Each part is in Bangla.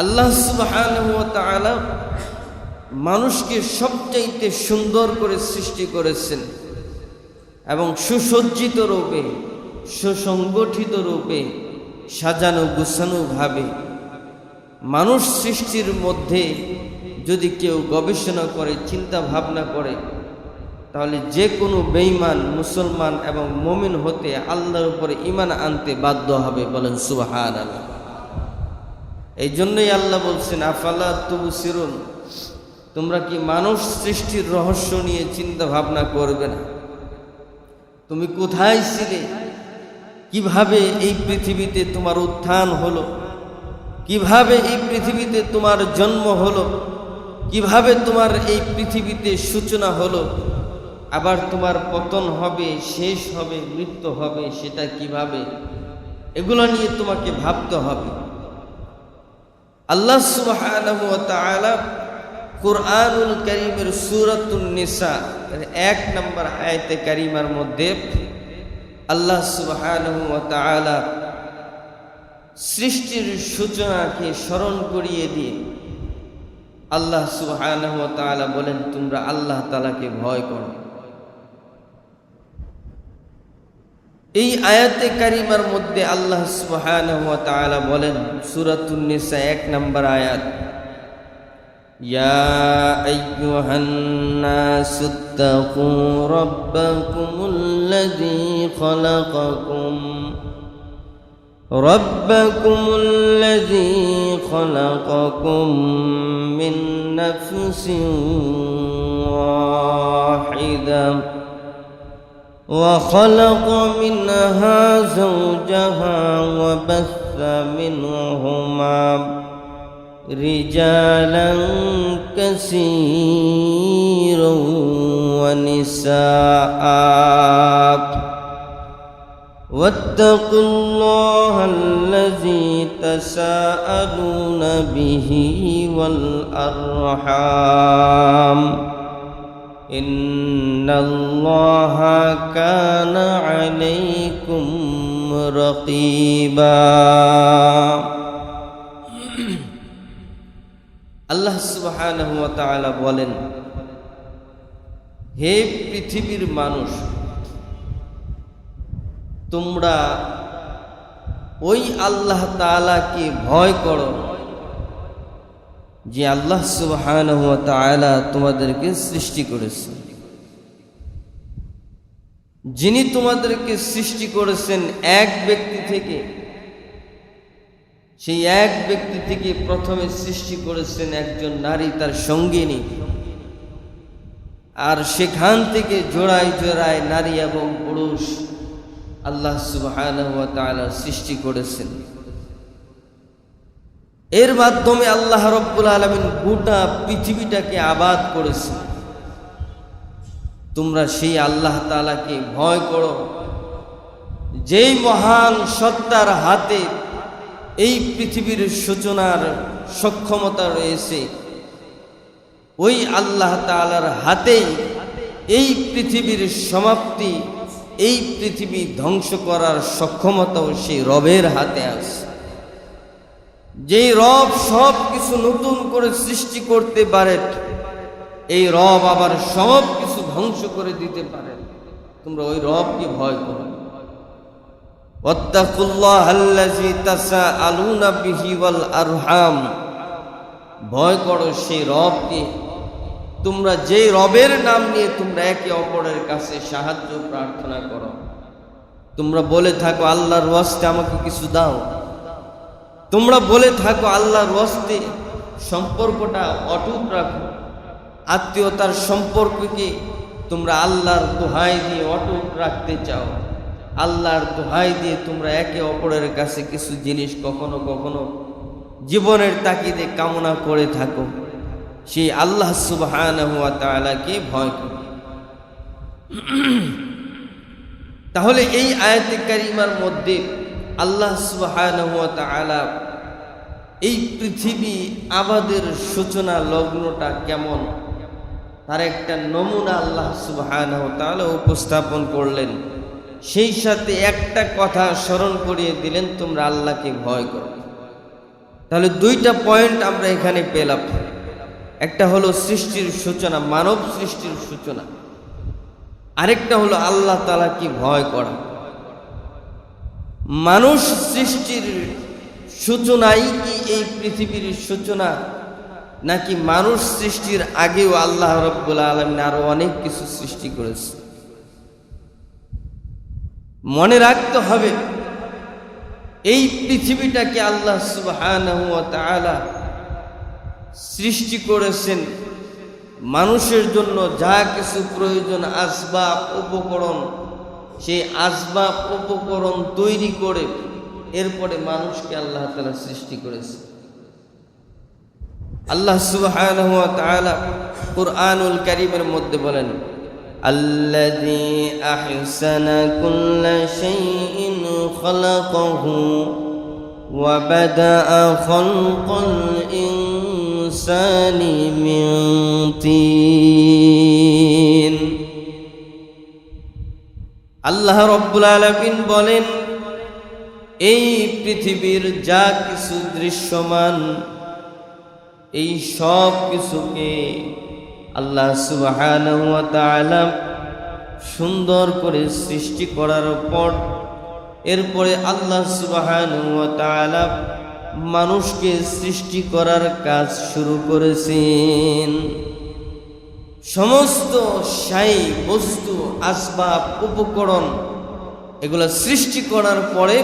আল্লাহ সুবহানাহু ওয়া তাআলা মানুষকে সবচাইতে সুন্দর করে সৃষ্টি করেছেন এবং সুসজ্জিত রূপে, সুসংগঠিত রূপে, সাজানো গুছানো ভাবে। মানুষ সৃষ্টির মধ্যে যদি কেউ গবেষণা করে, চিন্তা ভাবনা করে, তাহলে যে কোনো বেঈমান মুসলমান এবং মুমিন হতে আল্লাহর উপরে ঈমান আনতে বাধ্য হবে। বলেন সুবহানাল্লাহ। এই জন্যই আল্লাহ বলছেন, আফালা তুবসিরুন, তোমরা কি মানুষ সৃষ্টির রহস্য নিয়ে চিন্তা ভাবনা করবে না? তুমি কোথায় ছিলে? কিভাবে এই পৃথিবীতে তোমার উত্থান হলো? কিভাবে এই পৃথিবীতে তোমার জন্ম হলো? কিভাবে তোমার এই পৃথিবীতে সূচনা হলো? আবার তোমার পতন হবে, শেষ হবে, মৃত্যু হবে, সেটা কিভাবে? এগুলো নিয়ে তোমাকে ভাবতে হবে। আল্লাহ সুবহানাহু ওয়া তাআলা কুরআনুল কারীমের সূরাতুন নিসা 1 নম্বর আয়াতে কারিমার মধ্যে আল্লাহ সুবহানাহু ওয়া তাআলা সৃষ্টির সূচনাকে স্মরণ করিয়ে দিয়ে আল্লাহ সুবহানাহু ওয়া তাআলা বলেন, তোমরা আল্লাহ তাআলাকে ভয় করো। এই আয়াতে কারিমার মধ্যে আল্লাহ সুবহানাহু ওয়া তাআলা বলেন, সূরাতুন নিসা 1 নম্বর আয়াত, ইয়া আইয়ুহান নাসুত্তাকু রাব্বাকুমুল্লাযী খালাকাকুম মিন নাফসিন ওয়াহিদাহ وخلق منها زوجها وبث منهما رجالا كثيرا ونساء واتقوا الله الذي تساءلون به والأرحام إن الله كان عليكم رقيبا। আল্লাহ সুবহানাহু ওয়া তাআলা বলেন, হে পৃথিবীর মানুষ, তোমরা ওই আল্লাহ তাআলাকে ভয় করো যে আল্লাহ সুবহানাহু ওয়া তাআলা তোমাদেরকে সৃষ্টি করেছেন, যিনি তোমাদেরকে সৃষ্টি করেছেন এক ব্যক্তি থেকে। সেই এক ব্যক্তি থেকে প্রথমে সৃষ্টি করেছেন একজন নারী, তার সঙ্গিনী, আর সেখান থেকে জোড়ায় জোড়ায় নারী এবং পুরুষ আল্লাহ সুবহানাহু ওয়া তাআলা সৃষ্টি করেছেন। এর মাধ্যমে আল্লাহ রাব্বুল আলামিন গোটা পৃথিবীটাকে আবাদ করেছেন। তোমরা সেই আল্লাহ তাআলাকে ভয় করো, যেই মহান সত্তার হাতে এই পৃথিবীর সূচনার সক্ষমতা রয়েছে। ওই আল্লাহ তাআলার হাতেই এই পৃথিবীর সমাপ্তি, এই পৃথিবী ধ্বংস করার সক্ষমতাও সেই রবের হাতে আছে। যেই রব সব কিছু নতুন করে সৃষ্টি করতে পারেন, এই রব আবার সব কিছু ধ্বংস করে দিতে পারেন। তোমরা ওই রবকে ভয় করো। ওয়াত্তাকুল্লাহাল্লাযী তাসাআলুনা বিহি ওয়াল আরহাম, ভয় করো সেই রবকে, তোমরা যেই রবের নাম নিয়ে তোমরা একে অপরের কাছে সাহায্য প্রার্থনা করো। তোমরা বলে থাকো, আল্লাহর ওয়াস্তে আমাকে কিছু দাও। তোমরা বলে থাকো, আল্লাহর ওয়াস্তে সম্পর্কটা অটুট রাখো। আত্মীয়তার সম্পর্ককে তোমরা আল্লাহর দোহাই দিয়ে অটুট রাখতে চাও। আল্লাহর দোহাই দিয়ে তোমরা একে অপরের কাছে কিছু জিনিস কখনো কখনো জীবনের তাগিদে কামনা করে থাকো। সেই আল্লাহ সুবহানাহু ওয়া তাআলাকে ভয় করো। তাহলে এই আয়াতে কারিমার মধ্যে আল্লাহ সুবহানাহু ওয়া তাআলা এই পৃথিবী আবাদের সূচনা লগ্নটা কেমন, তার একটা নমুনা আল্লাহ সুবহানাহু ওয়া তাআলা উপস্থাপন করলেন। সেই সাথে একটা কথা স্মরণ করিয়ে দিলেন, তোমরা আল্লাহকে ভয় করো। তাহলে দুইটা পয়েন্ট আমরা এখানে পেলাম। একটা হলো সৃষ্টির সূচনা, মানব সৃষ্টির সূচনা, আরেকটা হলো আল্লাহ তাআলা কি ভয় করা। মানুষ সৃষ্টির সূচনাই কি এই পৃথিবীর সূচনা, নাকি মানুষ সৃষ্টির আগেও আল্লাহ রাব্বুল আলামিন আরো অনেক কিছু সৃষ্টি করেছে? মনে রাখতে হবে এই পৃথিবীটাকে আল্লাহ সুবহানাহু ওয়া তাআলা সৃষ্টি করেছেন মানুষের জন্য। যা কিছু প্রয়োজন আসবাব উপকরণ, সেই আসবাব উপকরণ তৈরি করে এরপরে মানুষকে আল্লাহ তাআলা সৃষ্টি করেছে। আল্লাহ সুবহানাহু ওয়া তাআলা কুরআনুল কারীমের মধ্যে বলেন, আল্লাযী আহসানা কুল্লা শাইইন খালাকাহু ওয়া বাদাআ খালকাল ইনসানি মিন তিন। আল্লাহ রাব্বুল আলামিন বলেন, এই পৃথিবীর যা কিছু দৃশ্যমান এই সব কিছুকে আল্লাহ সুবহানাহু ওয়া তাআলা সুন্দর করে সৃষ্টি করার পর এরপরে আল্লাহ সুবহানাহু ওয়া তাআলা মানুষকে সৃষ্টি করার কাজ শুরু করেছেন। সমস্ত শাই বস্তু আসবাব উপকরণ এগুলো সৃষ্টি করার পরে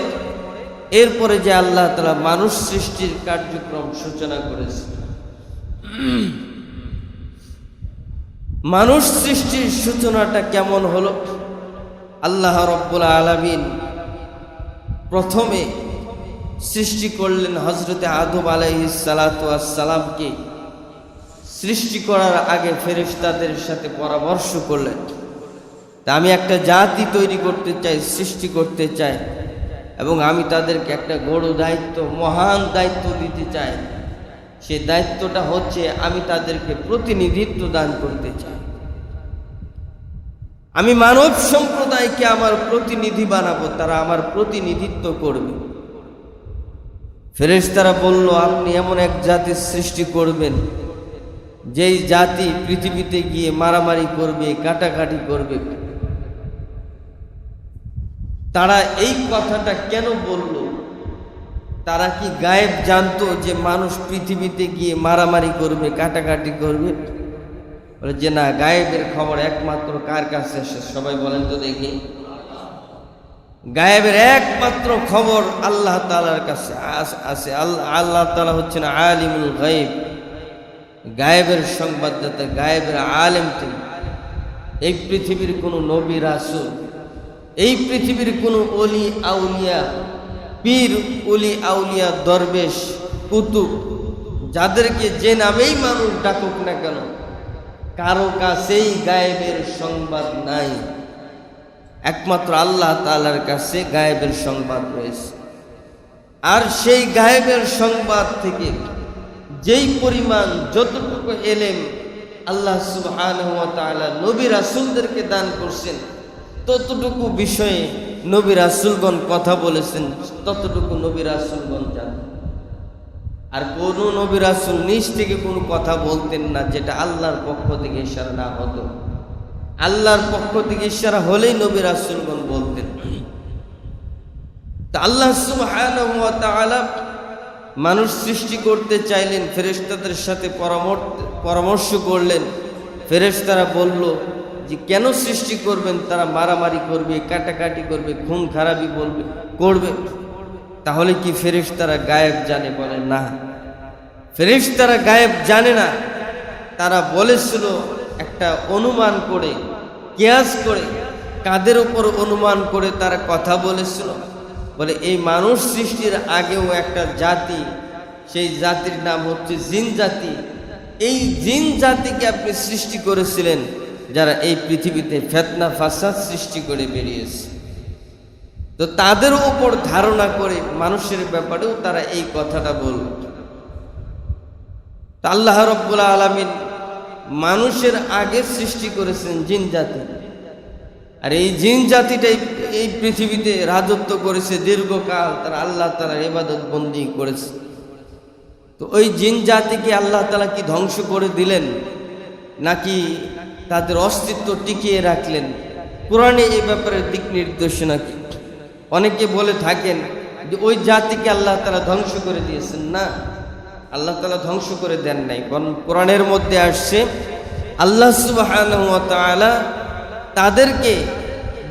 এরপরে যে আল্লাহ তাআলা মানুষ সৃষ্টির কার্যক্রম সূচনা করেছে। মানুষ সৃষ্টির সূচনাটা কেমন হলো? আল্লাহ রাব্বুল আলামিন প্রথমে সৃষ্টি করলেন হযরতে আদম আলাইহিস সালাতু ওয়াস সালামকে। সৃষ্টি করার আগে ফেরেশতাদের সাথে পরামর্শ করলেন, তা আমি একটা জাতি তৈরি করতে চাই, সৃষ্টি করতে চাই, এবং আমি তাদেরকে একটা বড় দায়িত্ব, মহান দায়িত্ব দিতে চাই। সেই দায়িত্বটা হচ্ছে আমি তাদেরকে প্রতিনিধিত্ব দান করতে চাই। আমি মানব সম্প্রদায়কে আমার প্রতিনিধি বানাবো, তারা আমার প্রতিনিধিত্ব করবে। ফেরেশতারা বলল, আপনি এমন এক জাতির সৃষ্টি করবেন যেই জাতি পৃথিবীতে গিয়ে মারামারি করবে, কাটাকাটি করবে। তারা এই কথাটা কেন বলল? তারা কি গায়েব জানতো যে মানুষ পৃথিবীতে গিয়ে মারামারি করবে, কাটাকাটি করবে? বলে যে না, গায়েবের খবর একমাত্র কার কাছে আসে? সবাই বলেন তো দেখি। গায়েবের একমাত্র খবর আল্লাহ তাআলার কাছে আছে। আল্লাহ তাআলা হচ্ছেন আলিমুল গায়ব, গায়েবের সংবাদদাতা, গায়েবের আলেম তিনি। এই পৃথিবীর কোনো নবী রাসূল, এই পৃথিবীর কোনো ওলি আউলিয়া, পীর ওলি আউলিয়া, দরবেশ, কুতুব, যাদেরকে যে নামেই মানুষ ডাকুক না কেন, কারো কাছেই গায়েবের সংবাদ নাই। একমাত্র আল্লাহ তাআলার কাছে গায়েবের সংবাদ রয়েছে। আর সেই গায়েবের সংবাদ থেকে যেই পরিমাণ, যতটুকু এলেম আল্লাহ সুবহানাহু ওয়া তাআলা নবী রাসূলদেরকে দান করছেন, ততটুকু বিষয়ে নবী রাসূলগণ কথা বলেছেন, ততটুকু নবী রাসূলগণ জানেন। আর কোনো নবী রাসূল নিজ থেকে কোনো কথা বলতেন না যেটা আল্লাহর পক্ষ থেকে ইশারা না হতো। আল্লাহর পক্ষ থেকে ইশারা হলেই নবী রাসূলগণ বলতেন। তা আল্লাহ সুবহানাহু ওয়া তাআলা মানুষ সৃষ্টি করতে চাইলেন, ফেরেশতাদের সাথে পরামর্শ করলেন। ফেরেশতারা বলল যে কেন সৃষ্টি করবেন? তারা মারামারি করবে, কাটাকাটি করবে, খুন খারাপি করবে। তাহলে কি ফেরেশতারা গায়েব জানে? বলে না, ফেরেশতারা গায়েব জানে না। তারা বলেছিল একটা অনুমান করে, কিয়াস করে, কাদের উপর অনুমান করে তারা কথা বলেছিল। বলে এই মানুষ সৃষ্টির আগেও একটা জাতি, সেই জাতির নাম হচ্ছে জিন জাতি। এই জিন জাতিকে আপনি সৃষ্টি করেছিলেন, যারা এই পৃথিবীতে ফিতনা ফাসাদ সৃষ্টি করে বেরিয়েছে। তো তাদের উপর ধারণা করে মানুষের ব্যাপারেও তারা এই কথাটা বলল। তা আল্লাহ রাব্বুল আলামিন মানুষের আগে সৃষ্টি করেছেন জিন জাতি। আর এই জিন জাতিটাই এই পৃথিবীতে রাজত্ব করেছে দীর্ঘকাল। তারা আল্লাহ তাআলার ইবাদত বন্দেগী করেছে। তো ওই জিন জাতিকে আল্লাহ তাআলা কি ধ্বংস করে দিলেন নাকি তাদের অস্তিত্ব টিকিয়ে রাখলেন? কোরআনে এই ব্যাপারে দিক নির্দেশনা কি? অনেকে বলে থাকেন যে ওই জাতিকে আল্লাহ তাআলা ধ্বংস করে দিয়েছেন। না, আল্লাহ তাআলা ধ্বংস করে দেন নাই, বরং কোরআনের মধ্যে আসছে আল্লাহ সুবহানাহু ওয়া তাআলা তাদেরকে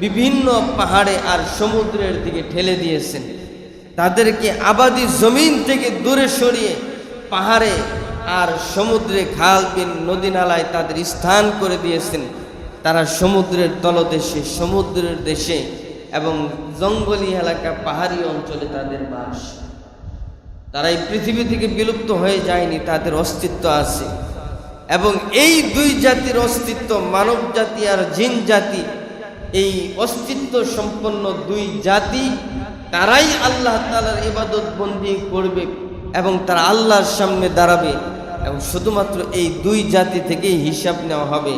বিভিন্ন পাহাড়ে আর সমুদ্রের দিকে ঠেলে দিয়েছেন। তাদেরকে আবাদি জমিন থেকে দূরে সরিয়ে পাহাড়ে আর সমুদ্রে, খাল বিল নদী নালায় তাদের স্থান করে দিয়েছেন। তারা সমুদ্রের তলদেশে, সমুদ্রের দেশে এবং জঙ্গলি এলাকা, পাহাড়ি অঞ্চলে তাদের বাস। তারা এই পৃথিবী থেকে বিলুপ্ত হয়ে যায়নি, তাদের অস্তিত্ব আছে। এবং এই দুই জাতির অস্তিত্ব, মানব জাতি আর জিন জাতি, এই অস্তিত্ব সম্পন্ন দুই জাতি, তারাই আল্লাহ তাআলার ইবাদত বন্দি করবে এবং তারা আল্লাহর সামনে দাঁড়াবে এবং শুধুমাত্র এই দুই জাতি থেকেই হিসাব নেওয়া হবে।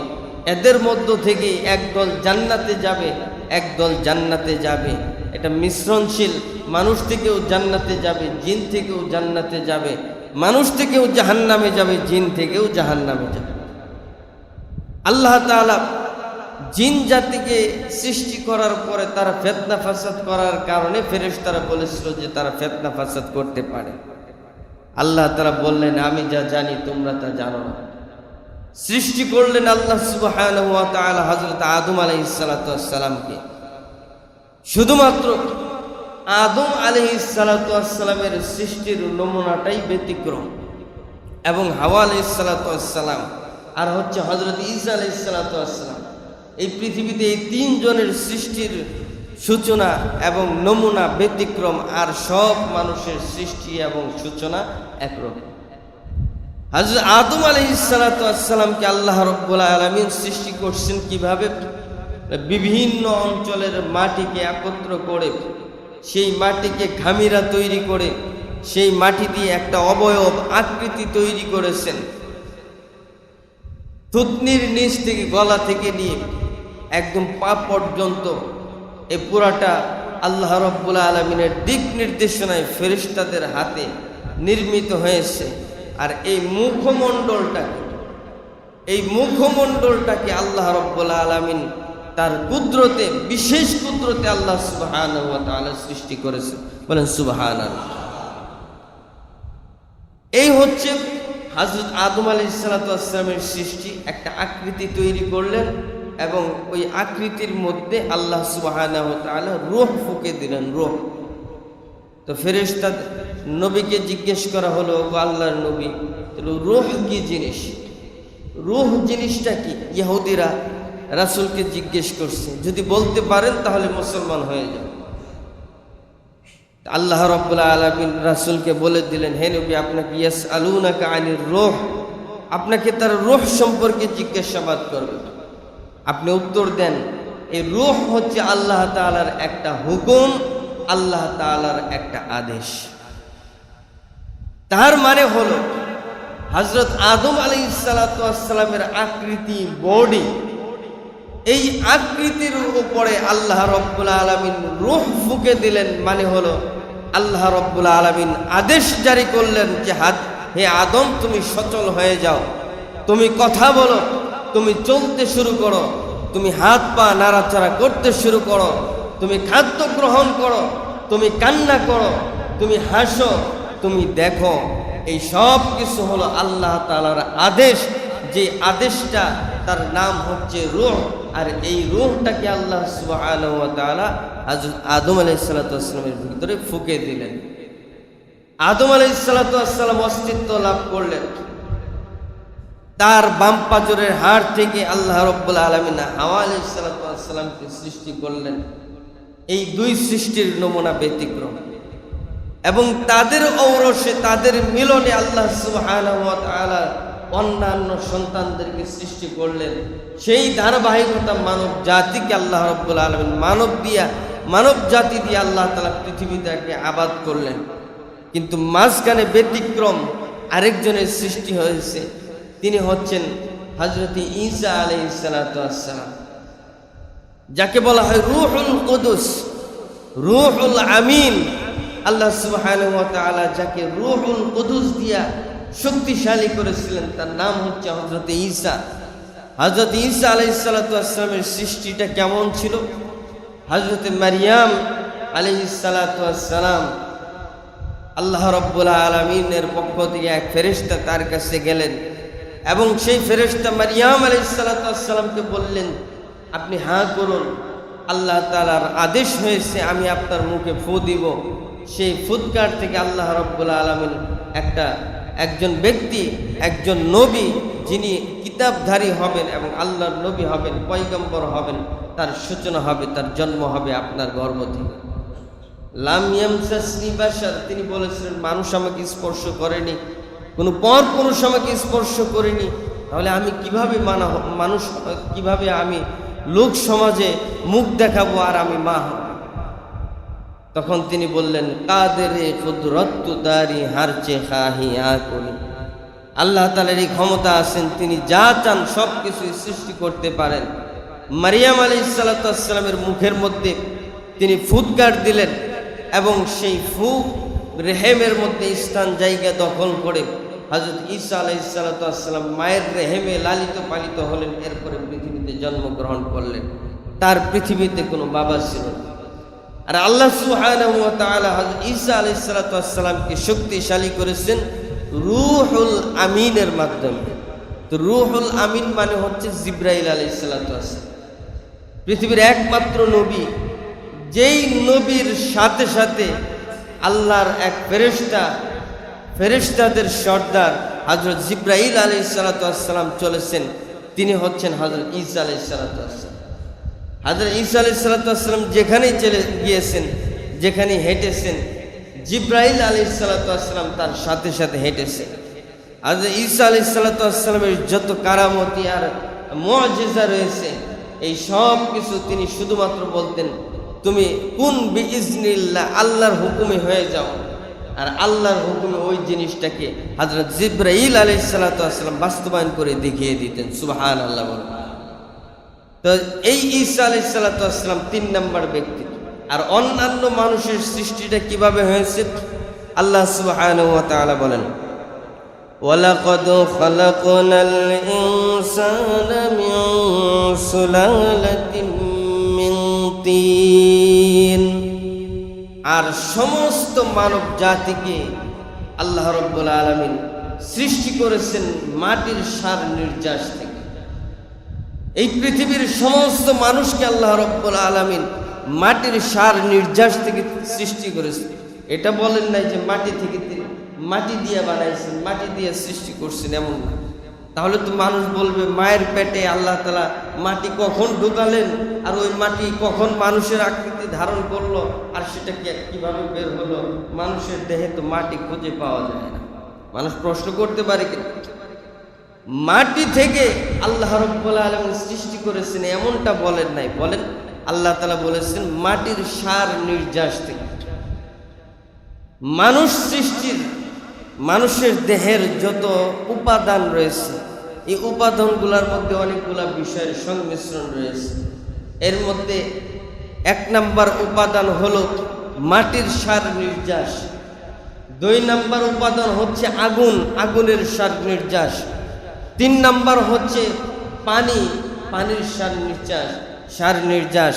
এদের মধ্য থেকে একদল জান্নাতে যাবে, একদল জান্নাতে যাবে। এটা মিশ্রণশীল, মানুষ থেকেও জান্নাতে যাবে, জিন থেকেও জান্নাতে যাবে, মানুষ থেকেও জাহান্নামে যাবে, জিন থেকেও জাহান্নামে যাবে। আল্লাহ তাআলা জিন জাতিকে সৃষ্টি করার পরে তারা ফিতনা ফাসাদ করার কারণে ফেরেশতারা বলেছিল যে তারা ফিতনা ফাসাদ করতে পারে। আল্লাহ তাআলা বললেন, আমি যা জানি তোমরা তা জানো না। সৃষ্টি করলেন আল্লাহ সুবহানাহু ওয়া তাআলা হযরত আদম আলাইহিস সালাতু ওয়াস সালামকে। শুধুমাত্র আদম আলাইহিস সালাতু ওয়াস সালামের সৃষ্টির নমুনাটাই ব্যতিক্রম, এবং হাওয়া আলাইহিস সালাতু ওয়াস সালাম আর হচ্ছে হযরত ঈসা আলাইহিস সালাতু ওয়াস সালাম, এই পৃথিবীতে এই তিনজনের সৃষ্টির সূচনা এবং নমুনা ব্যতিক্রম, আর সব মানুষের সৃষ্টি এবং সূচনা একরকম। হযরত আদম আলাইহিস সালাতু ওয়াস সালামকে আল্লাহ রাব্বুল আলামিন সৃষ্টি করছেন কিভাবে? বিভিন্ন অঞ্চলের মাটিকে একত্র করে, সেই মাটিকে খামিরা তৈরি করে, সেই মাটি দিয়ে একটা অবয়ব আকৃতি তৈরি করেছেন। থুতনির নিচ থেকে, গলা থেকে নিয়ে একদম পা পর্যন্ত এই পুরাটা আল্লাহ রাব্বুল আলামিনের দিক নির্দেশনায় ফেরেশতাদের হাতে নির্মিত হয়েছে। আর এই মুখমণ্ডলটাকে আল্লাহ রাব্বুল আলামিন তার কুদরতে, বিশেষ কুদরতে আল্লাহ সুবহানাহু ওয়া তাআলা সৃষ্টি করেছে। বলেন সুবহানাল্লাহ। এই হচ্ছে হযরত আদম আলাইহিস সালাতু ওয়াস সালামের সৃষ্টি। একটা আকৃতি তৈরি করলেন এবং ওই আকৃতির মধ্যে আল্লাহ সুবহানাহু ওয়া তাআলা রূহ ফুঁকে দিলেন, রূহ। তো ফেরেশতা নবীকে জিজ্ঞেস করা হলো, ও আল্লাহর নবী, রূহ কি জিনিস? রূহ জিনিসটা কি? ইহুদিরা রাসূলকে জিজ্ঞেস করছে, যদি বলতে পারেন তাহলে মুসলমান হয়ে যান। আল্লাহ রাব্বুল আলামিন রাসূলকে বলে দিলেন, হে নবী, আপনাকে ইয়াসআলুনাকা আনির রূহ, আপনাকে তার রূহ সম্পর্কে জিজ্ঞাসাবাদ করবে। আপনি উত্তর দেন, এই রূহ হচ্ছে আল্লাহ তাআলার একটা হুকুম, আল্লাহ তাআলার একটা আদেশ। তার মানে হলো হযরত আদম আলাইহিস সালাতু ওয়াস সালামের আকৃতি, বডি, এই আকৃতির উপরে আল্লাহ রাব্বুল আলামিন রূহ ফুঁকে দিলেন। মানে হলো আল্লাহ রাব্বুল আলামিন আদেশ জারি করলেন যে হে আদম, তুমি সচল হয়ে যাও, তুমি কথা বলো, তুমি চলতে শুরু করো, তুমি হাত পা নাড়াচাড়া করতে শুরু করো, তুমি খাদ্য গ্রহণ করো, তুমি কান্না করো, তুমি হাসো, তুমি দেখো। এই সব কিছু হলো আল্লাহ তাআলার আদেশ, যে আদেশটা তার নাম হচ্ছে রূহ। আর এই রূহটাকে আল্লাহ সুবহানাহু ওয়া তাআলা হযরত আদম আলাইহিস সালাতু ওয়াস সালামের ভিতরে ফুঁকে দিলেন। আদম আলাইহিস সালাতু ওয়াস সালাম অস্তিত্ব লাভ করলেন। তার বাম পাজরের হাড় থেকে আল্লাহ রাব্বুল আলামিন হাওয়া আলাইহিস সালাতু ওয়াস সালামকে সৃষ্টি করলেন। এই দুই সৃষ্টির নমুনা ব্যতিক্রম, এবং তাদের ঔরসে, তাদের মিলনে আল্লাহ সুবহানাহু ওয়া তাআলা অন্যান্য সন্তানদেরকে সৃষ্টি করলেন। সেই ধারাবাহিকতা মানব জাতিকে আল্লাহ রাব্বুল আলামিন মানব জাতি দিয়ে আল্লাহ তাআলা পৃথিবীটাকে আবাদ করলেন। কিন্তু মাঝখানে ব্যতিক্রম আরেকজনের সৃষ্টি হয়েছে, তিনি হচ্ছেন হযরত ঈসা আলাইহিস সালাতু ওয়াস সালাম, যাকে বলা হয় রূহুল কুদুস, রূহুল আমিন, আল্লাহ সুবহানাহু ওয়া তাআলা যাকে রূহুল কুদুস দিয়া শক্তিশালী করেছিলেন তার নাম হচ্ছে হযরত ঈসা। হযরত ঈসা আলাইহিস সালাতু ওয়াস সালামের সৃষ্টিটা কেমন ছিল? হযরত মারইয়াম আলাইহিস সালাতু ওয়াস সালাম, আল্লাহ রাব্বুল আলামিনের পক্ষ থেকে এক ফেরেশতা তার কাছে গেলেন এবং সেই ফেরেশতা মারইয়াম আলাইহিস সালাতু ওয়াস সালামকে বললেন, আপনি হাঁ করুন, আল্লাহ তাআলার আদেশ হয়েছে আমি আপনার মুখে ফু দিব। সেই ফুৎকার থেকে আল্লাহ রাব্বুল আলামিন একজন ব্যক্তি, একজন নবী, যিনি কিতাবধারী হবেন এবং আল্লাহর নবী হবেন, পয়গম্বর হবেন, তার সূচনা হবে, তার জন্ম হবে আপনার গর্ভ থেকে। লাম ইয়ামসাসনি বাশার, তিনি বলেছিলেন মানুষ আমাকে স্পর্শ করেনি, কোনো পুরুষ আমাকে স্পর্শ করেনি, তাহলে আমি কিভাবে মানুষ, কিভাবে আমি লোক সমাজে মুখ দেখাবো আর আমি মা হব? তখন তিনি বললেন, কাদেরে কুদরতু দারি হারচে খাহি আকুনি, আল্লাহ তাআলার এই ক্ষমতা আছেন, তিনি যা চান সব কিছু সৃষ্টি করতে পারেন। মারইয়াম আলাইহিস সালাতু ওয়াস সালামের মুখের মধ্যে তিনি ফুৎকার দিলেন এবং সেই ফুৎ রেহেমের মধ্যে স্থান জায়গা দখল করে হযরত ঈসা আলাইহিস সালাতু ওয়াস সালাম মায়ের রেহেমে লালিত পালিত হলেন, এরপরে পৃথিবীতে জন্মগ্রহণ করলেন। তার পৃথিবীতে কোনো বাবা ছিল না। আর আল্লাহ সুবহানাহু ওয়া তাআলা হযরত ঈসা আলাইহিস সালাতু ওয়াস সালামকে শক্তিশালী করেছেন রূহুল আমিনের মাধ্যমে। তো রূহুল আমিন মানে হচ্ছে জিবরাইল আলাইহিস সালাতু ওয়াস সালাম, পৃথিবীর একমাত্র নবী, যেই নবীর সাথে সাথে আল্লাহর এক ফেরেশতাদের সর্দার হযরত জিবরাইল আলাইহিস সালাতু ওয়াস সালাম চলেছেন, তিনি হচ্ছেন হযরত ঈসা আলাইহিস সালাতু ওয়াস সালাম। হযরত ঈসা আলাইহিস সালাতু ওয়াস সালাম যেখানেই চলে গিয়েছেন, যেখানে হেঁটেছেন, জিবরাইল আলাইহিস সালাতু ওয়াস সালাম তার সাথে সাথে হেঁটেছেন। হযরত ঈসা আলাইহিস সালাতু ওয়াস সালামের যত কারামতি আর মুআজিজা রয়েছে, এই সব কিছু তিনি শুধুমাত্র বলতেন, তুমি কুন বিইজনিল্লাহ, আল্লাহর হুকুমে হয়ে যাও। আর আল্লাহর হুকুমে ওই জিনিসটাকে হযরত জিবরাইল আলাইহিস সালাতু ওয়াস সালাম বাস্তবায়ন করে দেখিয়ে দিতেন। সুবহানাল্লাহ। তো এই ঈসা আলাইহিস সালাতু ওয়াস সালাম 3 নম্বর ব্যক্তি। আর অন্যান্য মানুষের সৃষ্টিটা কিভাবে হয়েছে আল্লাহ সুবহানাহু ওয়া তাআলা বলেন, ওয়ালাকাদ খালাকনাল ইনসানা মিন সুলালাতিন মিন তিন, আর সমস্ত মানব জাতিকে আল্লাহ রাব্বুল আলামিন সৃষ্টি করেছেন মাটির সার নির্যাস থেকে। এই পৃথিবীর সমস্ত মানুষকে আল্লাহ রাব্বুল আলামিন মাটির সার নির্যাস থেকে সৃষ্টি করেছেন। এটা বলেন নাই যে মাটি থেকে মাটি দিয়ে বানাইছেন, মাটি দিয়ে সৃষ্টি করছেন, এমন না। তাহলে তো মানুষ বলবে মায়ের পেটে আল্লাহ তাআলা মাটি কখন ঢুকালেন আর ওই মাটি কখন মানুষের আকৃতি ধারণ করলো আর সেটা কিভাবে বের হলো? মানুষের দেহে তো মাটি খুঁজে পাওয়া যায় না। মানুষ প্রশ্ন করতে পারে কি মাটি থেকে আল্লাহ রাব্বুল আলামিন সৃষ্টি করেছেন, এমনটা বলেন নাই। বলেন আল্লাহ তাআলা বলেছেন মাটির সার নির্যাস থেকে। মানুষ সৃষ্টির, মানুষের দেহের যত উপাদান রয়েছে, এই উপাদানগুলোর মধ্যে অনেকগুলা বিষয়ের সংমিশ্রণ রয়েছে। এর মধ্যে 1 নম্বর উপাদান হলো মাটির সার নির্যাস, 2 নম্বর উপাদান হচ্ছে আগুন, আগুনের সার নির্যাস, 3 নম্বর হচ্ছে পানি, পানির সার নির্যাস,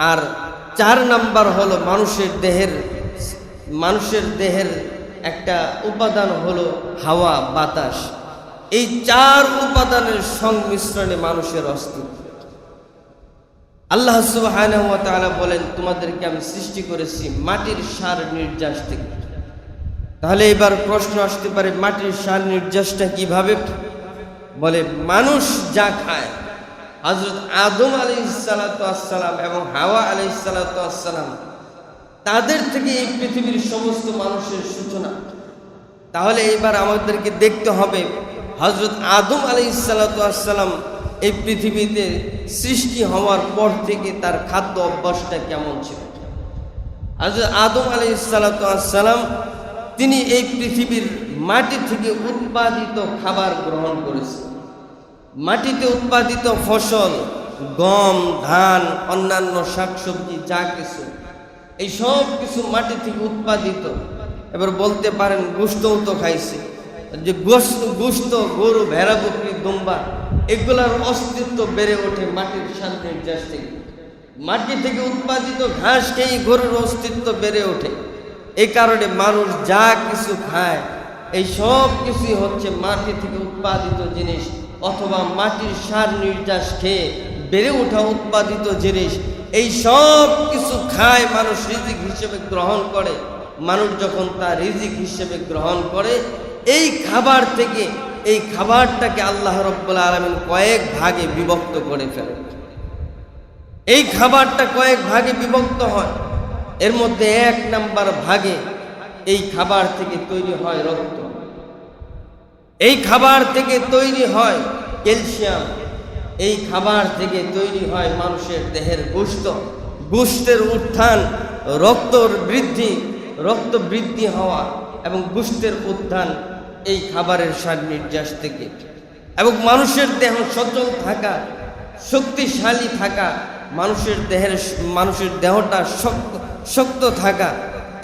আর 4 নম্বর হলো মানুষের দেহের একটা উপাদান হলো হাওয়া, বাতাস। এই 4 উপাদানের সংমিশ্রণে মানুষের অস্তিত্ব। আল্লাহ সুবহানাহু ওয়া তাআলা বলেন তোমাদেরকে আমি সৃষ্টি করেছি মাটির সার নির্যাস থেকে। তাহলে এবার প্রশ্ন আসতে পারে মাটির সার নির্যাসটা কিভাবে? বলে মানুষ যা খায়, হযরত আদম আলাইহিস সালাতু ওয়াস সালাম এবং হাওয়া আলাইহিস সালাতু ওয়াস সালাম, তাদের থেকে এই পৃথিবীর সমস্ত মানুষের সূচনা। তাহলে এবার আমাদেরকে দেখতে হবে হযরত আদম আলাইহিস সালাতু ওয়াস সালাম এই পৃথিবীতে সৃষ্টি হওয়ার পর থেকে তার খাদ্য অভ্যাসটা কেমন ছিল। হযরত আদম আলাইহিস সালাতু ওয়াস সালাম তিনি এই পৃথিবীর মাটি থেকে উৎপাদিত খাবার গ্রহণ করেছেন। মাটিতে উৎপাদিত ফসল, গম, ধান, অন্যান্য শাকসবজি যা কিছু, এই সব কিছু মাটি থেকে উৎপাদিত। এবার বলতে পারেন গোশতও তো খাইছে, যে গোশত গরু, ভেড়া, বকরি, দুম্বা এগুলার অস্তিত্ব বেড়ে ওঠে মাটির সার নির্যাস থেকে। মাটি থেকে উৎপাদিত ঘাস খেয়ে গরুর অস্তিত্ব বেড়ে ওঠে। এই কারণে মানুষ যা কিছু খায় এই সব কিছুই হচ্ছে মাটি থেকে উৎপাদিত জিনিস, অথবা মাটির সার নির্যাস খেয়ে বেড়ে ওঠা উৎপাদিত জিনিস। এই সব কিছু খায় মানুষ, রিজিক হিসেবে গ্রহণ করে। মানুষ যখন তার রিজিক হিসেবে গ্রহণ করে, এই খাবার থেকে, এই খাবারটাকে আল্লাহ রাব্বুল আলামিন কয়েক ভাগে বিভক্ত করে ফেলে। এই খাবারটা কয়েক ভাগে বিভক্ত হয়। এর মধ্যে 1 নাম্বার ভাগে এই খাবার থেকে তৈরি হয় রক্ত, এই খাবার থেকে তৈরি হয় ক্যালসিয়াম, এই খাবার থেকে তৈরি হয় মানুষের দেহের গোশত, গোশতের উত্থান, রক্ত বৃদ্ধি হওয়া এবং গোশতের উত্থান এই খাবারের সার নির্যাস থেকে। এবং মানুষের দেহ সচল থাকা, শক্তিশালী থাকা, মানুষের দেহটা শক্ত থাকা,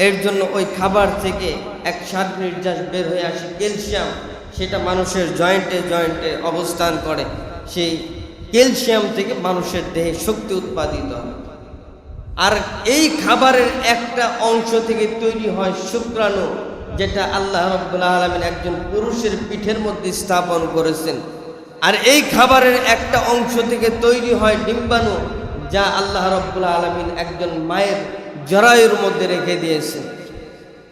এর জন্য ওই খাবার থেকে এক সার নির্যাস বের হয়ে আসে ক্যালসিয়াম। সেটা মানুষের জয়েন্টে জয়েন্টে অবস্থান করে। সেই ক্যালসিয়াম থেকে মানুষের দেহে শক্তি উৎপাদিত হয়। আর এই খাবারের একটা অংশ থেকে তৈরি হয় শুক্রাণু, যেটা আল্লাহ রাব্বুল আলামিন একজন পুরুষের পিঠের মধ্যে স্থাপন করেছেন। আর এই খাবারের একটা অংশ থেকে তৈরি হয় ডিম্বাণু, যা আল্লাহ রাব্বুল আলামিন একজন মায়ের জরায়ুর মধ্যে রেখে দিয়েছেন।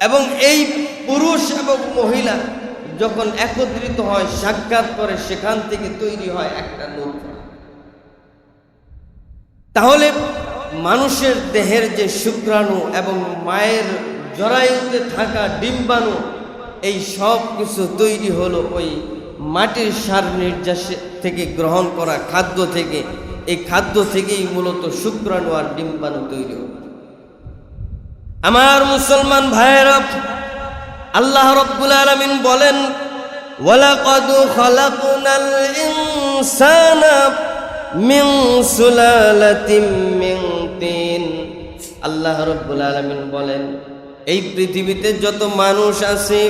এবং এই পুরুষ এবং মহিলা যখন একত্রিত হয়, সাক্ষাৎ করে, সেখান থেকে তৈরি হয় একটা নূতফা। তাহলে মানুষের দেহের যে শুক্রাণু এবং মায়ের জরায়ুতে থাকা ডিম্বাণু, এই সব কিছু তৈরি হলো ওই মাটির সার নির্যাস থেকে গ্রহণ করা খাদ্য থেকে। এই খাদ্য থেকেই মূলত শুক্রাণু আর ডিম্বাণু তৈরি হলো। আমার মুসলমান ভাইয়েরা, আল্লাহ রাব্বুল আলামিন বলেন, ওয়ালাকাদ খালাকনাল ইনসানা মিন সুলালাতিন মিন তিন। আল্লাহ রাব্বুল আলামিন বলেন, এই পৃথিবীতে যত মানুষ আছে,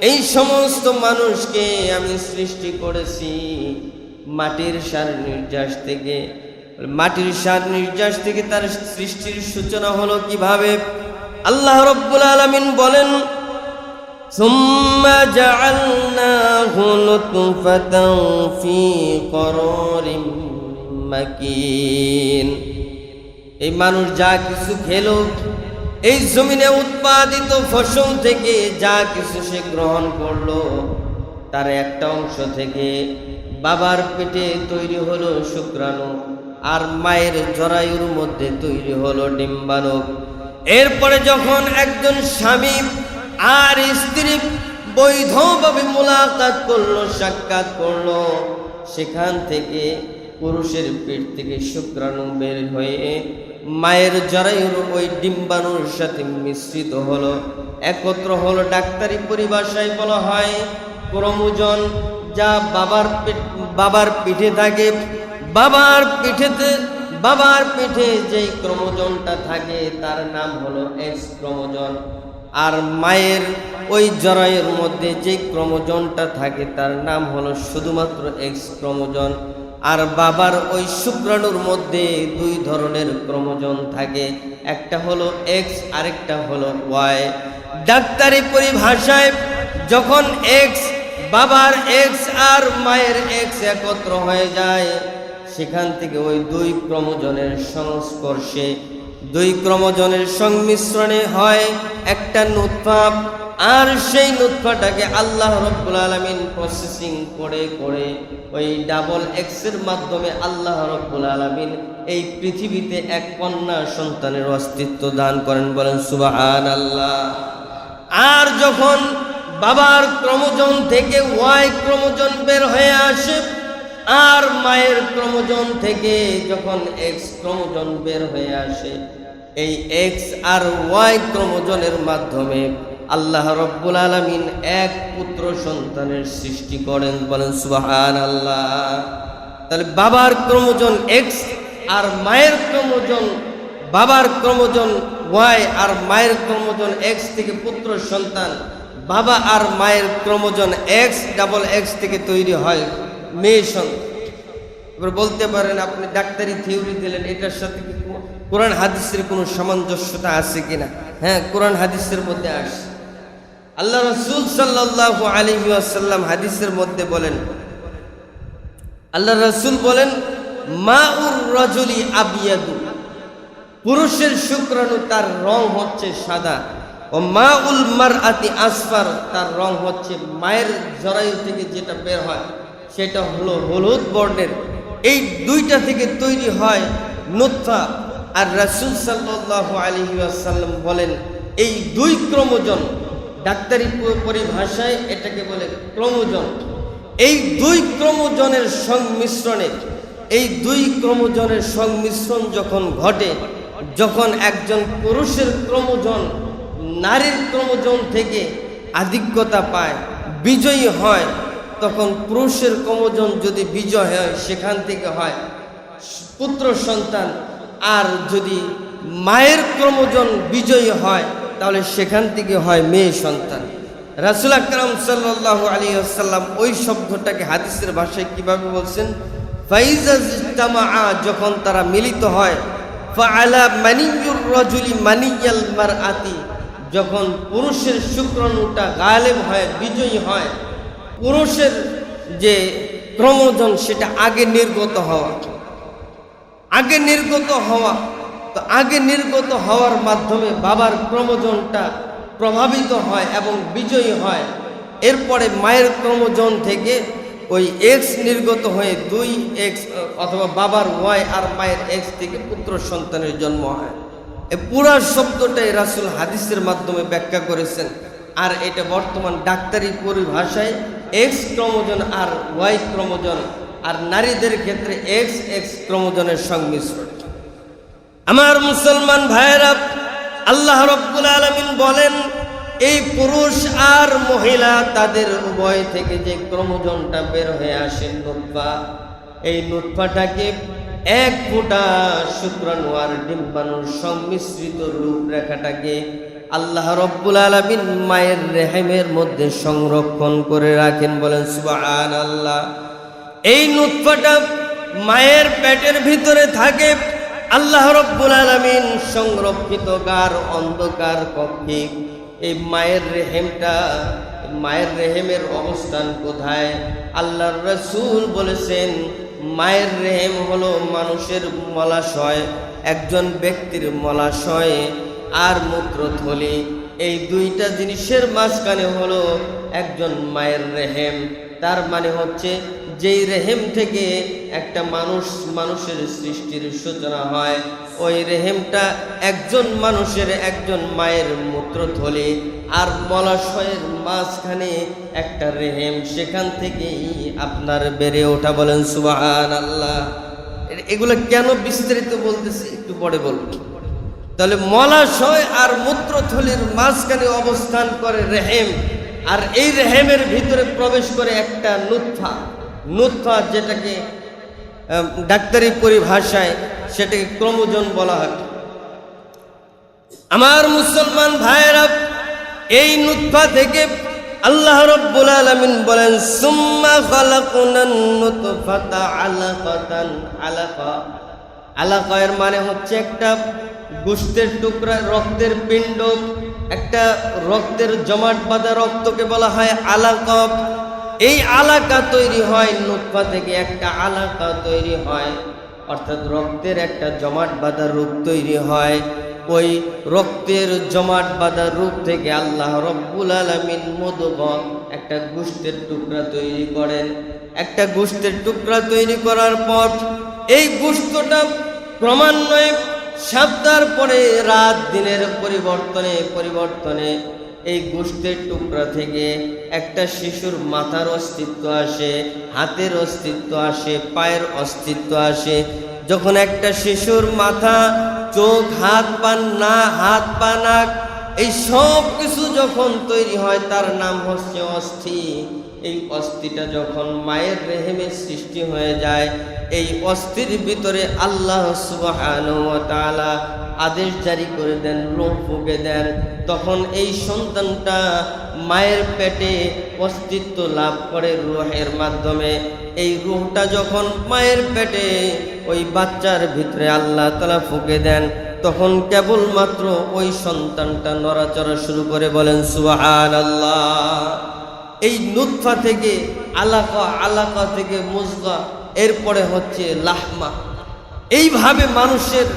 এই সমস্ত মানুষকে আমি সৃষ্টি করেছি মাটির সার নির্যাস থেকে। মাটির সার নির্যাস থেকে তার সৃষ্টির সূচনা হলো কিভাবে? আল্লাহ রাব্বুল আলামিন বলেন, সুম্মা জাআলনাহু নুতফাতান ফি করারিম মাকিন। এই মানুষ যা কিছু খেলো, এই জমিনে উৎপাদিত ফসল থেকে যা কিছু সে গ্রহণ করলো, তার একটা অংশ থেকে বাবার পেটে তৈরি হলো শুক্রাণু, আর মায়ের জরায়ুর মধ্যে তৈরি হলো ডিম্বাণু। এরপরে যখন একজন স্বামী আর স্ত্রী বৈধভাবে মুলাকাত করলো, সাক্ষাৎ করলো, সেখান থেকে পুরুষের পেট থেকে শুক্রাণু বের হয়ে মায়ের জরায়ুর ওই ডিম্বাণুর সাথে মিশ্রিত হলো, একত্র হলো। ডাক্তারি পরিভাষায় বলা হয় ক্রোমোজোম, যা বাবার পিঠে থাকে। বাবার পিঠে যেই ক্রোমোজোমটা থাকে তার নাম হলো এক্স ক্রোমোজোম। আর মায়ের ওই জরায়ুর মধ্যে যে ক্রোমোজোমটা থাকে তার নাম হলো শুধুমাত্র এক্স ক্রোমোজোম। আর বাবার ওই শুক্রাণুর মধ্যে 2 ধরনের ক্রোমোজোম থাকে, একটা হলো এক্স, আরেকটা হলো ওয়াই। ডাক্তারি পরিভাষায় যখন এক্স, বাবার এক্স আর মায়ের এক্স একত্র হয়ে যায়, সেখান থেকে ওই 2 ক্রোমোজোমের সংস্পর্শে, 2 ক্রোমোজোমের সংমিশ্রণে হয় একটা নূতফা। আর সেই নূতফাটাকে আল্লাহ রাব্বুল আলামিন প্রসেসিং করে ওই ডাবল এক্সের মাধ্যমে আল্লাহ রাব্বুল আলামিন এই পৃথিবীতে এক কন্যা সন্তানের অস্তিত্ব দান করেন। বলেন সুবহানাল্লাহ। আর যখন বাবার ক্রোমোজোম থেকে ওয়াই ক্রোমোজোম বের হয়ে আসে, আর মায়ের ক্রোমোজোম থেকে যখন এক্স ক্রোমোজোম বের হয়ে আসে, এই এক্স আর ওয়াই ক্রোমোজোমের মাধ্যমে আল্লাহ রাব্বুল আলামিন এক পুত্র সন্তানের সৃষ্টি করেন। বলেন সুবহানাল্লাহ। তাহলে বাবার ক্রোমোজোম এক্স আর মায়ের ক্রোমোজোম, বাবার ক্রোমোজোম ওয়াই আর মায়ের ক্রোমোজোম এক্স থেকে পুত্র সন্তান, বাবা আর মায়ের ক্রোমোজোম এক্স ডাবল এক্স থেকে তৈরি হয় মেয়ে সন্তান। এবার বলতে পারেন আপনি ডাক্তারি থিওরি দিলেন, এটার সাথে কি কোরআন হাদিসের কোনো সামঞ্জস্যতা আছে কিনা? হ্যাঁ, কোরআন হাদিসের মধ্যে আসে। আল্লাহ রাসূল সাল্লাল্লাহু আলাইহি ওয়াসাল্লাম হাদিসের মধ্যে বলেন, আল্লাহ রাসূল বলেন, মাউর রাজুলি আবিয়াদু, পুরুষের শুক্রাণু তার রং হচ্ছে সাদা, ও মাউল মারআতি আসফার, তার রং হচ্ছে মায়ের জরায়ু থেকে যেটা বের হয় সেটা হলো হলুদ বর্ণের। এই দুইটা থেকে তৈরি হয় নুতফা। আর রাসূল সাল্লাল্লাহু আলাইহি ওয়াসাল্লাম বলেন, এই দুই ক্রোমোজোম, ডাক্তারি পরিভাষায় এটাকে বলে ক্রোমোজোম, এই দুই ক্রোমোজোমের সংমিশ্রণে, এই দুই ক্রোমোজোমের সংমিশ্রণ যখন ঘটে, যখন একজন পুরুষের ক্রোমোজোম নারীর ক্রোমোজোম থেকে আধিক্যতা পায়, বিজয়ী হয়, তখন পুরুষের ক্রোমোজোম যদি বিজয় হয় সেখান থেকে হয় পুত্র সন্তান, আর যদি মায়ের ক্রোমোজোম বিজয়ী হয় তাহলে সেখান থেকে হয় মেয়ে সন্তান। রাসূল আকরাম সাল্লাল্লাহু আলাইহি ওয়াসাল্লাম ওই শব্দটাকে হাদিসের ভাষায় কিভাবে বলছেন? ফাইজা ইজতামাআ, যখন তারা মিলিত হয়, ফাআলা মানিয়ুর রাজুলি মানিয়াল মারআতি, যখন পুরুষের শুক্রাণুটা গায়েব হয়, বিজয়ী হয়, পুরুষের যে ক্রোমোজোম সেটা আগে নির্গত হওয়া, আগে নির্গত হওয়া, তো আগে নির্গত হওয়ার মাধ্যমে বাবার ক্রোমোজোমটা প্রভাবিত হয় এবং বিজয়ী হয়। এরপরে মায়ের ক্রোমোজোম থেকে ওই এক্স নির্গত হয়ে 2x, অথবা বাবার ওয়াই আর মায়ের এক্স থেকে পুত্র সন্তানের জন্ম হয়। এই পুরা শব্দটাই রাসূল হাদিসের মাধ্যমে ব্যাখ্যা করেছেন। আর এটা বর্তমান ডাক্তারি পরিভাষায় এক্স ক্রোমোজোম আর ওয়াই ক্রোমোজোম, আর নারীদের ক্ষেত্রে এক্স এক্স ক্রোমোজোমের সংমিশ্রণ। আমার মুসলমান ভাইয়েরা, আল্লাহ রাব্বুল আলামিন বলেন, এই পুরুষ আর মহিলা তাদের উভয় থেকে যে ক্রোমোজোমটা বের হয়ে আসে নুতফা, এই নুতফাটাকে এক ফোঁটা শুক্রাণু আর ডিম্বাণুর সংমিশ্রিত রূপরেখাটাকে আল্লাহ রাব্বুল আলামিন মায়ের রেহেমের মধ্যে সংরক্ষণ করে রাখেন। বলেন সুবহানাল্লাহ। এই নুতফাটা মায়ের পেটের ভিতরে থাকে। আল্লাহ রাব্বুল আলামিন সংরক্ষিত গার অন্ধকার কক্ষে এই মায়ের রেহেমটা, মায়ের রেহেমের অবস্থান কোথায়? আল্লাহর রাসূল বলেছেন, মায়ের রেহেম হলো মানুষের মলাশয়, একজন ব্যক্তির মলাশয় আর মূত্রথলি, এই দুইটা জিনিসের মাঝখানে হলো একজন মায়ের রেহেম। তার মানে হচ্ছে যেই রেহেম থেকে একটা মানুষের সৃষ্টির সূচনা হয়, ওই রেহেমটা একজন মানুষের, একজন মায়ের মূত্রথলি আর মলাশয়ের মাঝখানে একটা রেহেম, সেখান থেকেই আপনার বেড়ে ওঠা। বলেন সুবহানাল্লাহ। এগুলো কেন বিস্তারিত বলতেছি একটু পরে বলবো। তাহলে মলাশয় আর মূত্রথলির মাঝখানে অবস্থান করে রেহেম, আর এই রেহেমের ভিতরে প্রবেশ করে একটা নুতফা, নুতফা যেটাকে ডাক্তারি পরিভাষায় সেটাকে ক্রোমোজোম বলা হয়। আমার মুসলমান ভাইয়েরা, এই নুতফা থেকে আল্লাহ রাব্বুল আলামিন বলেন, সুম্মা খালাকনান নুতফাতা আলাকাতান। আলাকা, আলাকা এর মানে হচ্ছে একটা গোশতের টুকরা, রক্তের পিণ্ড, একটা রক্তের জমাট বাঁধা রক্তকে বলা হয় আলাকা। এই আলাকা তৈরি হয় নুতফা থেকে, একটা আলাকা তৈরি হয়, অর্থাৎ রক্তের একটা জমাট বাঁধা রূপ তৈরি হয়। ওই রক্তের জমাট বাঁধা রূপ থেকে আল্লাহ রাব্বুল আলামিন মুদগা, একটা গোশতের টুকরা তৈরি করেন। একটা গোশতের টুকরা তৈরি করার পর এই গোশতটা ক্রমান্বয়ে সপ্তাহের পরে রাত দিনের পরিবর্তনে এই গোশতের টুকরা থেকে একটা শিশুর মাথার অস্তিত্ব আসে, হাতের অস্তিত্ব আসে, পায়ের অস্তিত্ব আসে। যখন একটা শিশুর মাথা, চোখ, হাত পা, নাক, এই সব কিছু যখন তৈরি হয় তার নাম হচ্ছে অস্থি। এই অস্থিটা যখন মায়ের রেহেমে সৃষ্টি হয়ে যায়, এই অস্থির ভিতরে আল্লাহ সুবহানাহু ওয়া তাআলা আদেশ জারি করে দেন, রূহ ফুঁকে দেন, তখন এই সন্তানটা মায়ের পেটে অস্তিত্ব লাভ করে রূহের মাধ্যমে। এই রূহটা যখন মায়ের পেটে ওই বাচ্চার ভিতরে আল্লাহ তাআলা ফুঁকে দেন, তখন কেবলমাত্র ওই সন্তানটা নড়াচড়া শুরু করে, বলেন সুবহানাল্লাহ। এই নুতফা থেকে আলাকা, আলাকা থেকে মুজগা, এরপরে হচ্ছে লাহমা। এইভাবে মানুষের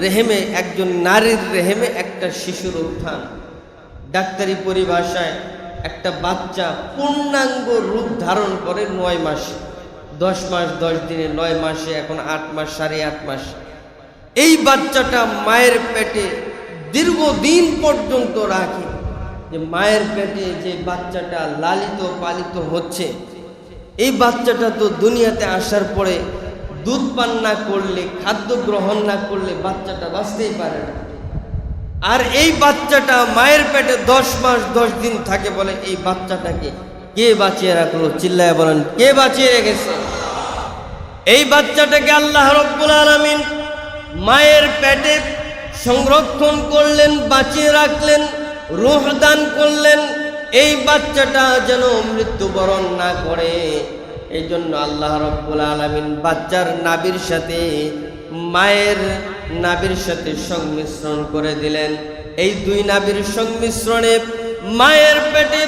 রেহেমে, একজন নারীর রেহেমে একটা শিশুর উত্থান। ডাক্তারি পরিভাষায় একটা বাচ্চা পূর্ণাঙ্গ রূপ ধারণ করে 9 মাসে, 10 মাস 10 দিনে, 9 মাসে, এখন 8 মাস, 8.5 মাস। এই বাচ্চাটা মায়ের পেটে দীর্ঘদিন পর্যন্ত রাখে। যে মায়ের পেটে যে বাচ্চাটা লালিত পালিত হচ্ছে, এই বাচ্চাটা তো দুনিয়াতে আসার পরে দুধ পান না করলে, খাদ্য গ্রহণ না করলে বাচ্চাটা বাঁচতেই পারে না। আর এই বাচ্চাটা মায়ের পেটে 10 মাস 10 দিন থাকে, বলে এই বাচ্চাটাকে কে বাঁচিয়ে রাখলো? চিল্লায় বলেন, কে বাঁচিয়ে রেখেছে? এই বাচ্চাটাকে আল্লাহ রাব্বুল আলামিন মায়ের পেটে সংরক্ষণ করলেন, বাঁচিয়ে রাখলেন, রূহ দান করলেন। এই বাচ্চাটা যেন মৃত্যুবরণ না করে, এই জন্য আল্লাহ রাব্বুল আলামিন বাচ্চার নাভির সাথে মায়ের নাভির সাথে সংমিশ্রণ করে দিলেন। এই 2 নাভির সংমিশ্রণে মায়ের পেটে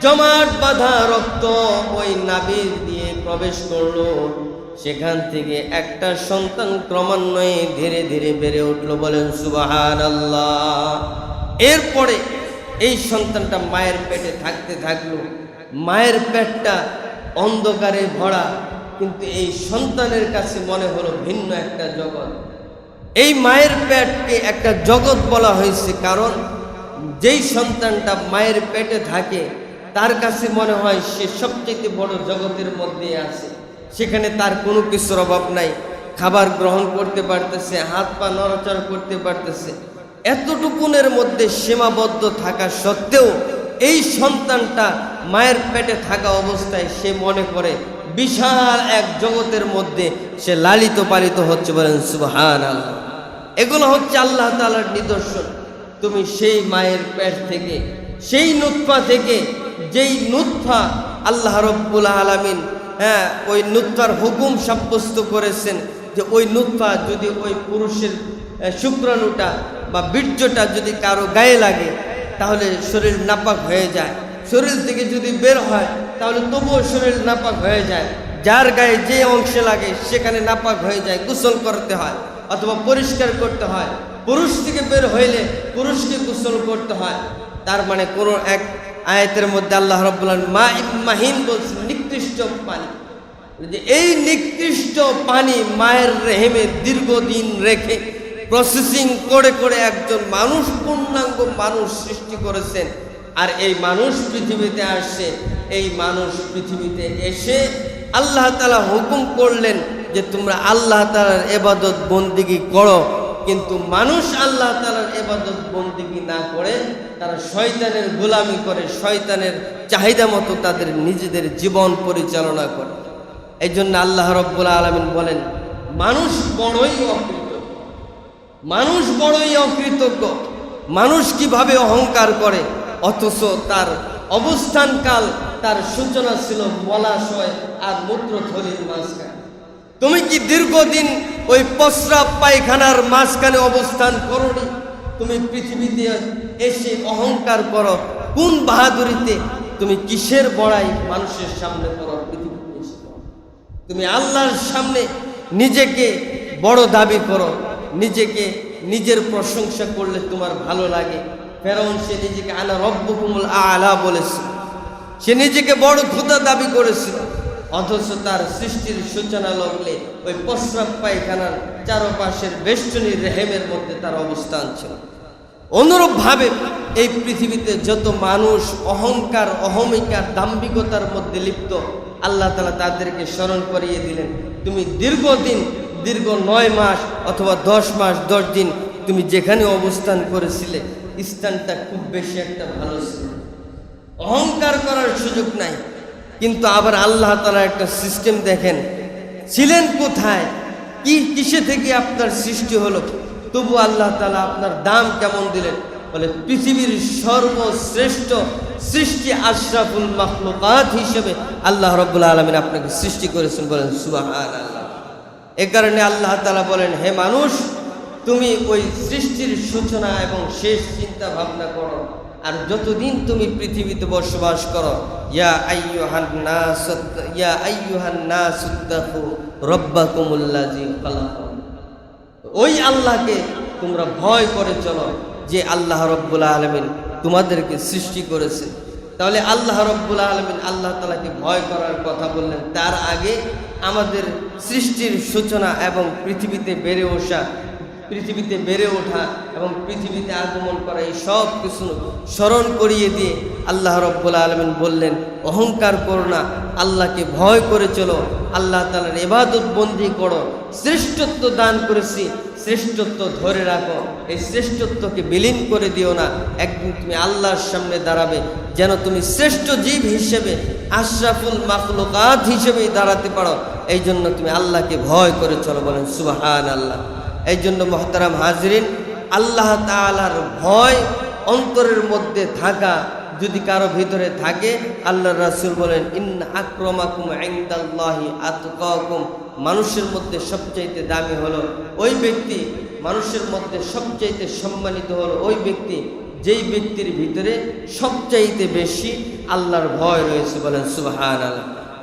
জমাট বাঁধা রক্ত ওই নাভির দিয়ে প্রবেশ করলো। সেখান থেকে একটা সন্তান ক্রমান্বয়ে ধীরে ধীরে বেড়ে উঠলো, বলেন সুবহানাল্লাহ। এরপরে এই সন্তানটা মায়ের পেটে থাকতে থাকলো। মায়ের পেটটা অন্ধকারে ভরা, কিন্তু এই সন্তানের কাছে মনে হলো ভিন্ন একটা জগৎ। এই মায়ের পেটকে একটা জগৎ বলা হয়েছে, কারণ যেই সন্তানটা মায়ের পেটে থাকে তার কাছে মনে হয় সে সবচেয়ে বড় জগতের মধ্যে আছে। সেখানে তার কোনো কিছুর অভাব নাই, খাবার গ্রহণ করতে পারতেছে, হাত পা নড়াচড়া করতে পারতেছে। এতটুকুনের মধ্যে সীমাবদ্ধ থাকা সত্ত্বেও এই সন্তানটা মায়ের পেটে থাকা অবস্থায় সে মনে করে বিশাল এক জগতের মধ্যে সে লালিত পালিত হচ্ছে, বলেন সুবহানাল্লাহ। এগুলো হচ্ছে আল্লাহ তাআলার নিদর্শন। তুমি সেই মায়ের পেট থেকে, সেই নুতফা থেকে, যেই নুতফা আল্লাহ রাব্বুল আলামিন ওই নুতফার হুকুম সাব্যস্ত করেছেন যে ওই নুতফা যদি ওই পুরুষের শুক্রাণুটা বা বীর্যটা যদি কারো গায়ে লাগে তাহলে শরীর নাপাক হয়ে যায়। শরীর থেকে যদি বের হয় তাহলে তবুও শরীর নাপাক হয়ে যায়। যার গায়ে যে অংশে লাগে সেখানে নাপাক হয়ে যায়, গোসল করতে হয় অথবা পরিষ্কার করতে হয়। পুরুষ থেকে বের হইলে পুরুষকে গোসল করতে হয়। তার মানে কোনো এক আয়াতের মধ্যে আল্লাহ রাব্বুল আলামিন মাহিন বলছেন, নিকৃষ্ট পানি। যে এই নিকৃষ্ট পানি মায়ের রেহেমে দীর্ঘদিন রেখে প্রসেসিং করে করে একজন মানুষ, পূর্ণাঙ্গ মানুষ সৃষ্টি করেছেন। আর এই মানুষ পৃথিবীতে আসছে। এই মানুষ পৃথিবীতে এসে আল্লাহ তাআলা হুকুম করলেন যে তোমরা আল্লাহ তাআলার ইবাদত বন্দেগী করো, কিন্তু মানুষ আল্লাহ তাআলার ইবাদত বন্দেগী না করে তারা শয়তানের গোলামি করে, শয়তানের চাহিদা মতো তাদের নিজেদের জীবন পরিচালনা করে। এই জন্য আল্লাহ রাব্বুল আলামিন বলেন, মানুষ বড়ই অকৃতজ্ঞ। মানুষ বড়ই অকৃতজ্ঞ। মানুষ কিভাবে অহংকার করে, অথচ তার অবস্থানকাল, তার সূচনা ছিল মলাশয় আর মূত্রথলির মাঝখানে। তুমি কি দীর্ঘদিন ওই প্রস্রাব পায়খানার মাঝখানে অবস্থান করোনি? তুমি পৃথিবীতে এসে অহংকার করো কোন বাহাদুরিতে? তুমি কিসের বড়াই মানুষের সামনে করো? পৃথিবীতে এসে তুমি আল্লাহর সামনে নিজেকে বড় দাবি করো, নিজেকে নিজের প্রশংসা করলে তোমার ভালো লাগে। ফেরাউন সে নিজেকে আনা রব্বুকুমুল আলা বলেছিল, সে নিজেকে বড় খোদা দাবি করেছিল, অথচ তার সৃষ্টির সূচনা লগ্নে ওই প্রস্রাব পায়খানার চারপাশের বেষ্টনীর রেহেমের মধ্যে তার অবস্থান ছিল। অনুরূপভাবে এই পৃথিবীতে যত মানুষ অহংকার, অহমিকা, দাম্ভিকতার মধ্যে লিপ্ত, আল্লাহ তাআলা তাদেরকে স্মরণ করিয়ে দিলেন, তুমি দীর্ঘদিন, দীর্ঘ 9 মাস অথবা 10 মাস 10 দিন তুমি যেখানে অবস্থান করেছিলে স্থানটা খুব বেশি একটা ভালো ছিল, অহংকার করার সুযোগ নাই। কিন্তু আবার আল্লাহ তাআলা একটা সিস্টেম দেখেন, ছিলেন কোথায়, কিসে থেকে আপনার সৃষ্টি হলো। তবু আল্লাহ তাআলা আপনার দাম কেমন দিলেন? বলে পৃথিবীর সর্বশ্রেষ্ঠ সৃষ্টি আশরাফুল মাখলুকাত হিসেবে আল্লাহ রাব্বুল আলামিন আপনাকে সৃষ্টি করেছেন। বলেন সুবহানাল্লাহ। এ কারণে আল্লাহ তাআলা বলেন, হে মানুষ, তুমি ওই সৃষ্টির সূচনা এবং শেষ চিন্তা ভাবনা করো। আর যতদিন তুমি পৃথিবীতে বসবাস করো, ইয়া আইয়ুহান নাস ইত্তাকু রাব্বাকুমুল্লাযী খালাকাকুম, ওই আল্লাহকে তোমরা ভয় করে চলো যে আল্লাহ রাব্বুল আলামিন তোমাদেরকে সৃষ্টি করেছে। তাহলে আল্লাহ রাব্বুল আলামিন আল্লাহ তাআলাকে ভয় করার কথা বললেন, তার আগে আমাদের সৃষ্টির সূচনা এবং পৃথিবীতে বেড়ে ওঠা এবং পৃথিবীতে আগমন করা, এই সব কিছু স্মরণ করিয়ে দিয়ে আল্লাহ রাব্বুল আলামিন বললেন, অহংকার করো না, আল্লাহকে ভয় করে চলো, আল্লাহ তাআলার ইবাদত বন্দি করো। শ্রেষ্ঠত্ব দান করেছি, শ্রেষ্ঠত্ব ধরে রাখো, এই শ্রেষ্ঠত্বকে বিলীন করে দিও না। একদিন তুমি আল্লাহর সামনে দাঁড়াবে, যেন তুমি শ্রেষ্ঠ জীব হিসেবে, আশরাফুল মাখলুকাত হিসেবেই দাঁড়াতে পারো। এই জন্য তুমি আল্লাহকে ভয় করে চলো। বলেন সুবহানাল্লাহ। এই জন্য মুহতারাম হাজরিন, আল্লাহ তাআলার ভয় অন্তরের মধ্যে থাকা যদি কারো ভিতরে থাকে, আল্লাহর রাসূল বলেন, ইন্না আকরামাকুম ইনদাল্লাহি আতকাকুম, মানুষের মধ্যে সবচাইতে দামি হলো ওই ব্যক্তি, মানুষের মধ্যে সবচাইতে সম্মানিত হলো ওই ব্যক্তি যেই ব্যক্তির ভিতরে সবচাইতে বেশি আল্লাহর ভয় রয়েছে। বলেন সুবহানাল্লাহ।